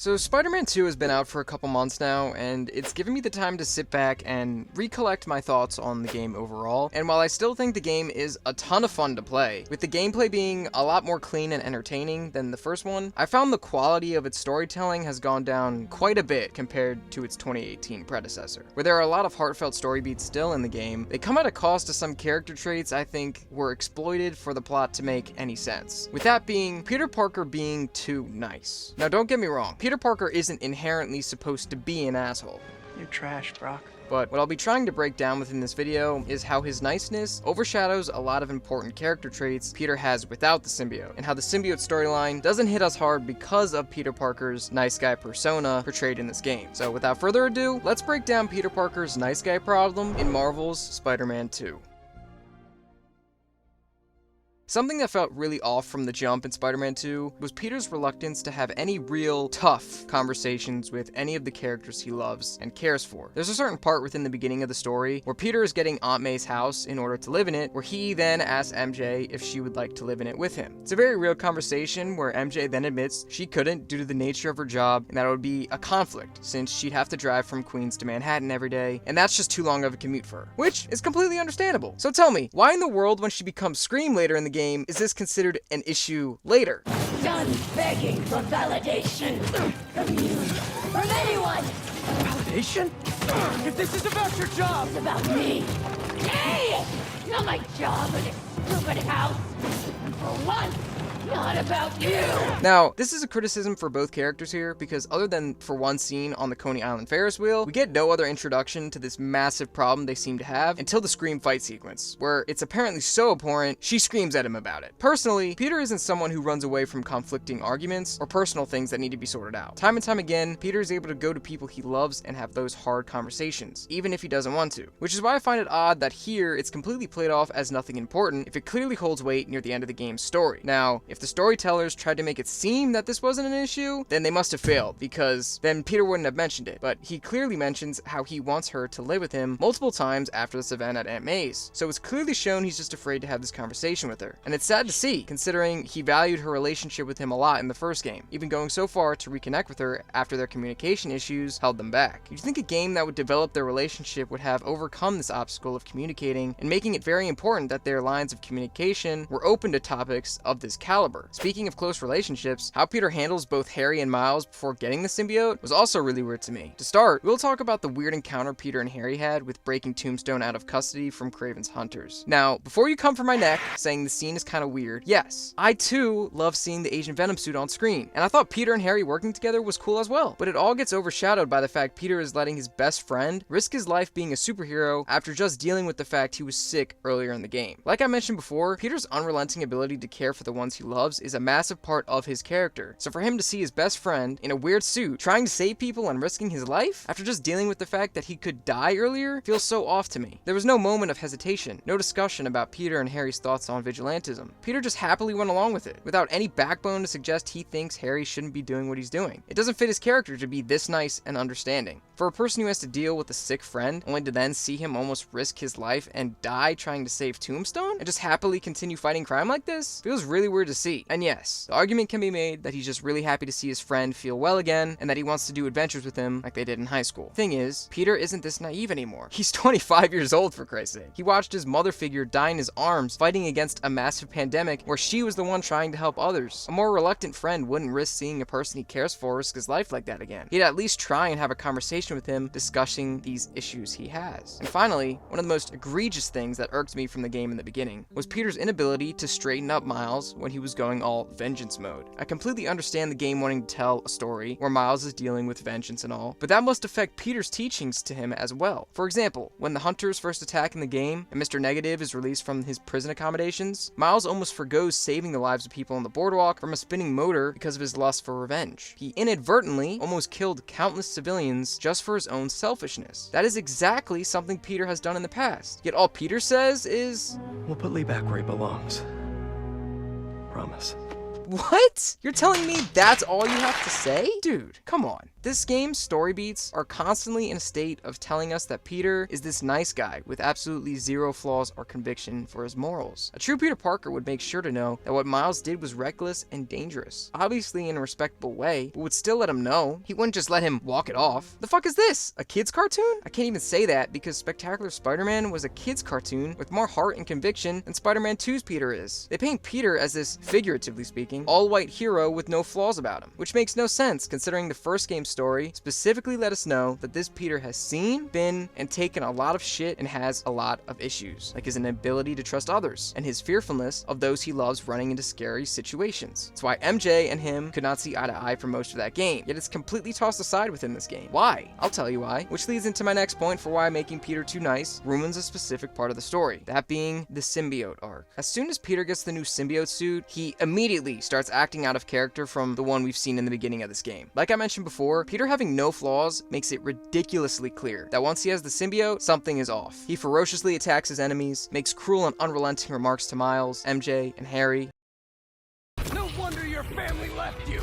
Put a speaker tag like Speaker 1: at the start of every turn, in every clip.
Speaker 1: So Spider-Man 2 has been out for a couple months now, and it's given me the time to sit back and recollect my thoughts on the game overall. And while I still think the game is a ton of fun to play, with the gameplay being a lot more clean and entertaining than the first one, I found the quality of its storytelling has gone down quite a bit compared to its 2018 predecessor. Where there are a lot of heartfelt story beats still in the game, they come at a cost to some character traits I think were exploited for the plot to make any sense. With that being, Peter Parker being too nice. Now don't get me wrong, Peter Parker isn't inherently supposed to be an asshole.
Speaker 2: You're trash, Brock.
Speaker 1: But what I'll be trying to break down within this video is how his niceness overshadows a lot of important character traits Peter has without the symbiote, and how the symbiote storyline doesn't hit us hard because of Peter Parker's nice guy persona portrayed in this game. So without further ado, let's break down Peter Parker's nice guy problem in Marvel's Spider-Man 2. Something that felt really off from the jump in Spider-Man 2 was Peter's reluctance to have any real, tough conversations with any of the characters he loves and cares for. There's a certain part within the beginning of the story where Peter is getting Aunt May's house in order to live in it, where he then asks MJ if she would like to live in it with him. It's a very real conversation where MJ then admits she couldn't due to the nature of her job, and that it would be a conflict since she'd have to drive from Queens to Manhattan every day, and that's just too long of a commute for her, which is completely understandable. So tell me, why in the world when she becomes Scream later in the game is this considered an issue later?
Speaker 3: Done begging for validation from you, from anyone.
Speaker 2: Validation? If this is about your job!
Speaker 3: It's about me. Hey! Not my job or this stupid house. And for once, not about you.
Speaker 1: Now, this is a criticism for both characters here, because other than for one scene on the Coney Island Ferris wheel, we get no other introduction to this massive problem they seem to have until the Scream fight sequence, where it's apparently so abhorrent, she screams at him about it. Personally, Peter isn't someone who runs away from conflicting arguments or personal things that need to be sorted out. Time and time again, Peter is able to go to people he loves and have those hard conversations, even if he doesn't want to. Which is why I find it odd that here, it's completely played off as nothing important if it clearly holds weight near the end of the game's story. Now, if the storytellers tried to make it seem that this wasn't an issue, then they must have failed, because then Peter wouldn't have mentioned it. But he clearly mentions how he wants her to live with him multiple times after this event at Aunt May's. So it's clearly shown he's just afraid to have this conversation with her. And it's sad to see, considering he valued her relationship with him a lot in the first game, even going so far to reconnect with her after their communication issues held them back. You'd think a game that would develop their relationship would have overcome this obstacle of communicating and making it very important that their lines of communication were open to topics of this caliber. Speaking of close relationships, how Peter handles both Harry and Miles before getting the symbiote was also really weird to me. To start, we'll talk about the weird encounter Peter and Harry had with breaking Tombstone out of custody from Kraven's hunters. Now, before you come for my neck saying the scene is kind of weird, yes, I too love seeing the Agent Venom suit on screen, and I thought Peter and Harry working together was cool as well, but it all gets overshadowed by the fact Peter is letting his best friend risk his life being a superhero after just dealing with the fact he was sick earlier in the game. Like I mentioned before, Peter's unrelenting ability to care for the ones he loves is a massive part of his character. So for him to see his best friend in a weird suit trying to save people and risking his life after just dealing with the fact that he could die earlier feels so off to me. There was no moment of hesitation, no discussion about Peter and Harry's thoughts on vigilantism. Peter just happily went along with it, without any backbone to suggest he thinks Harry shouldn't be doing what he's doing. It doesn't fit his character to be this nice and understanding. For a person who has to deal with a sick friend, only to then see him almost risk his life and die trying to save Tombstone, and just happily continue fighting crime like this, feels really weird to see. And yes, the argument can be made that he's just really happy to see his friend feel well again, and that he wants to do adventures with him like they did in high school. Thing is, Peter isn't this naive anymore. He's 25 years old, for Christ's sake. He watched his mother figure die in his arms, fighting against a massive pandemic where she was the one trying to help others. A more reluctant friend wouldn't risk seeing a person he cares for risk his life like that again. He'd at least try and have a conversation with him discussing these issues he has. And finally, one of the most egregious things that irked me from the game in the beginning was Peter's inability to straighten up Miles when he was going all vengeance mode. I completely understand the game wanting to tell a story where Miles is dealing with vengeance and all, but that must affect Peter's teachings to him as well. For example, when the hunters first attack in the game and Mr. Negative is released from his prison accommodations, Miles almost forgoes saving the lives of people on the boardwalk from a spinning motor because of his lust for revenge. He inadvertently almost killed countless civilians just for his own selfishness. That is exactly something Peter has done in the past. Yet all Peter says is,
Speaker 2: We'll put Lee back where he belongs. Promise.
Speaker 1: what? You're telling me that's all you have to say? Dude, come on. This game's story beats are constantly in a state of telling us that Peter is this nice guy with absolutely zero flaws or conviction for his morals. A true Peter Parker would make sure to know that what Miles did was reckless and dangerous, obviously in a respectable way, but would still let him know. He wouldn't just let him walk it off. The fuck is this? A kid's cartoon? I can't even say that because Spectacular Spider-Man was a kid's cartoon with more heart and conviction than Spider-Man 2's Peter is. They paint Peter as this, figuratively speaking, all-white hero with no flaws about him, which makes no sense considering the first game's story specifically let us know that this Peter has seen, been, and taken a lot of shit and has a lot of issues, like his inability to trust others, and his fearfulness of those he loves running into scary situations. That's why MJ and him could not see eye to eye for most of that game, yet it's completely tossed aside within this game. Why? I'll tell you why, which leads into my next point for why making Peter too nice ruins a specific part of the story, that being the Symbiote arc. As soon as Peter gets the new Symbiote suit, he immediately starts acting out of character from the one we've seen in the beginning of this game. Like I mentioned before, Peter having no flaws makes it ridiculously clear that once he has the symbiote, something is off. He ferociously attacks his enemies, makes cruel and unrelenting remarks to Miles, MJ, and Harry.
Speaker 2: No wonder your family left you.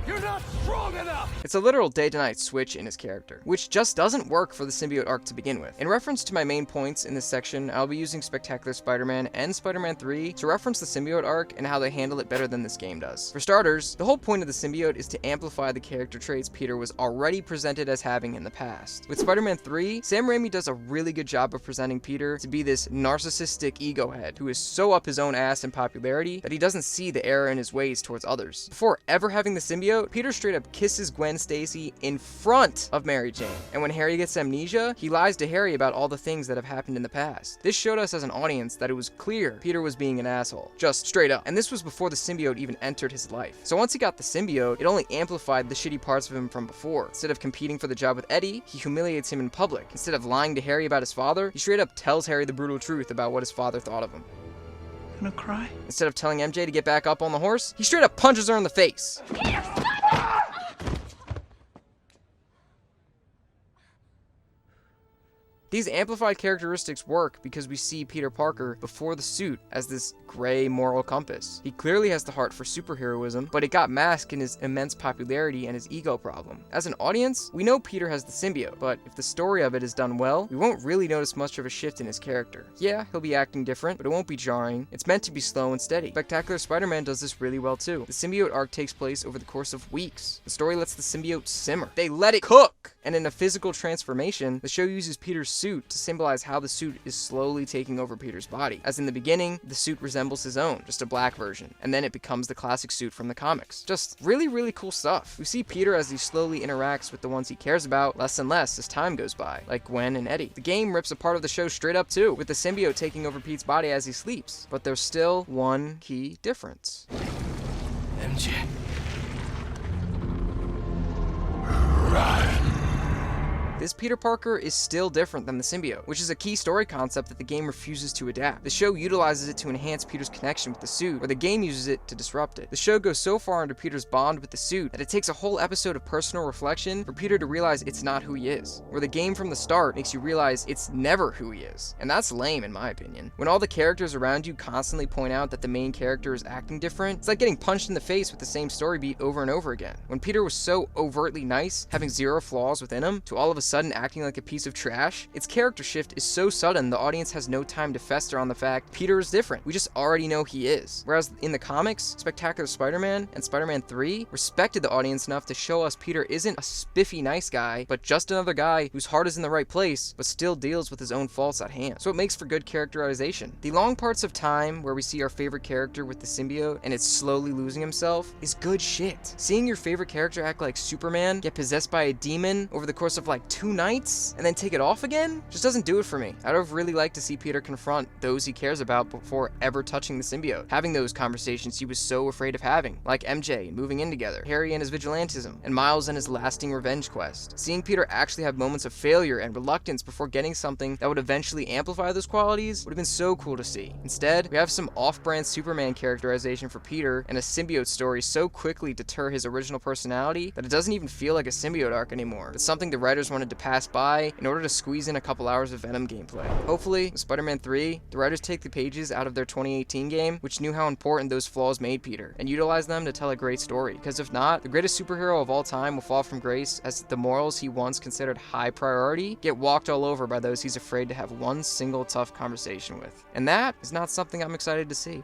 Speaker 2: You're not strong enough!
Speaker 1: It's a literal day-to-night switch in his character, which just doesn't work for the symbiote arc to begin with. In reference to my main points in this section, I'll be using Spectacular Spider-Man and Spider-Man 3 to reference the symbiote arc and how they handle it better than this game does. For starters, the whole point of the symbiote is to amplify the character traits Peter was already presented as having in the past. With Spider-Man 3, Sam Raimi does a really good job of presenting Peter to be this narcissistic ego head who is so up his own ass in popularity that he doesn't see the error in his ways towards others. Before ever having the symbiote, Peter straight up kisses Gwen Stacy in front of Mary Jane. And when Harry gets amnesia, he lies to Harry about all the things that have happened in the past. This showed us as an audience that it was clear Peter was being an asshole. Just straight up. And this was before the symbiote even entered his life. So once he got the symbiote, it only amplified the shitty parts of him from before. Instead of competing for the job with Eddie, he humiliates him in public. Instead of lying to Harry about his father, he straight up tells Harry the brutal truth about what his father thought of him.
Speaker 2: Gonna cry?
Speaker 1: Instead of telling MJ to get back up on the horse, he straight up punches her in the face. These amplified characteristics work because we see Peter Parker before the suit as this gray moral compass. He clearly has the heart for superheroism, but it got masked in his immense popularity and his ego problem. As an audience, we know Peter has the symbiote, but if the story of it is done well, we won't really notice much of a shift in his character. Yeah, he'll be acting different, but it won't be jarring. It's meant to be slow and steady. Spectacular Spider-Man does this really well too. The symbiote arc takes place over the course of weeks. The story lets the symbiote simmer. They let it cook! And in a physical transformation, the show uses Peter's suit to symbolize how the suit is slowly taking over Peter's body. As in the beginning, the suit resembles his own, just a black version, and then it becomes the classic suit from the comics. Just really, really cool stuff. We see Peter as he slowly interacts with the ones he cares about less and less as time goes by, like Gwen and Eddie. The game rips a part of the show straight up too, with the symbiote taking over Pete's body as he sleeps. But there's still one key difference.
Speaker 2: MJ.
Speaker 1: This Peter Parker is still different than the symbiote, which is a key story concept that the game refuses to adapt. The show utilizes it to enhance Peter's connection with the suit, where the game uses it to disrupt it. The show goes so far into Peter's bond with the suit that it takes a whole episode of personal reflection for Peter to realize it's not who he is, where the game from the start makes you realize it's never who he is. And that's lame in my opinion. When all the characters around you constantly point out that the main character is acting different, it's like getting punched in the face with the same story beat over and over again. When Peter was so overtly nice, having zero flaws within him, to all of a sudden acting like a piece of trash, its character shift is so sudden the audience has no time to fester on the fact Peter is different. We just already know he is. Whereas in the comics, Spectacular Spider-Man and Spider-Man 3 respected the audience enough to show us Peter isn't a spiffy nice guy, but just another guy whose heart is in the right place, but still deals with his own faults at hand. So it makes for good characterization. The long parts of time where we see our favorite character with the symbiote and it's slowly losing himself is good shit. Seeing your favorite character act like Superman, get possessed by a demon over the course of like 2 nights, and then take it off again, just doesn't do it for me. I'd have really liked to see Peter confront those he cares about before ever touching the symbiote, having those conversations he was so afraid of having, like MJ and moving in together, Harry and his vigilantism, and Miles and his lasting revenge quest. Seeing Peter actually have moments of failure and reluctance before getting something that would eventually amplify those qualities would have been so cool to see. Instead, we have some off-brand Superman characterization for Peter and a symbiote story so quickly deter his original personality that it doesn't even feel like a symbiote arc anymore. It's something the writers wanted to to pass by in order to squeeze in a couple hours of Venom gameplay. Hopefully, with Spider-Man 3, the writers take the pages out of their 2018 game, which knew how important those flaws made Peter, and utilize them to tell a great story. Because if not, the greatest superhero of all time will fall from grace as the morals he once considered high priority get walked all over by those he's afraid to have one single tough conversation with. And that is not something I'm excited to see.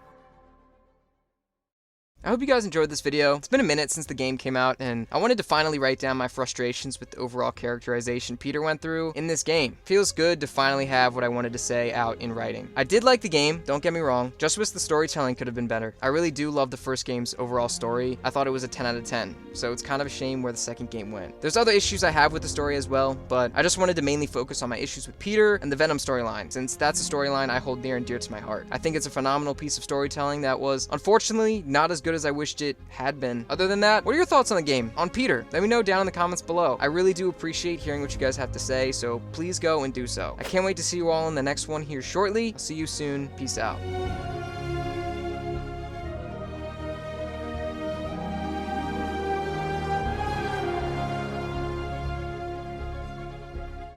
Speaker 1: I hope you guys enjoyed this video. It's been a minute since the game came out, and I wanted to finally write down my frustrations with the overall characterization Peter went through in this game. Feels good to finally have what I wanted to say out in writing. I did like the game, don't get me wrong, just wish the storytelling could have been better. I really do love the first game's overall story. I thought it was a 10 out of 10, so it's kind of a shame where the second game went. There's other issues I have with the story as well, but I just wanted to mainly focus on my issues with Peter and the Venom storyline, since that's a storyline I hold near and dear to my heart. I think it's a phenomenal piece of storytelling that was, unfortunately, not as good as I wished it had been. Other than that, what are your thoughts on the game? On Peter? Let me know down in the comments below. I really do appreciate hearing what you guys have to say, so please go and do so. I can't wait to see you all in the next one here shortly. I'll see you soon. Peace out.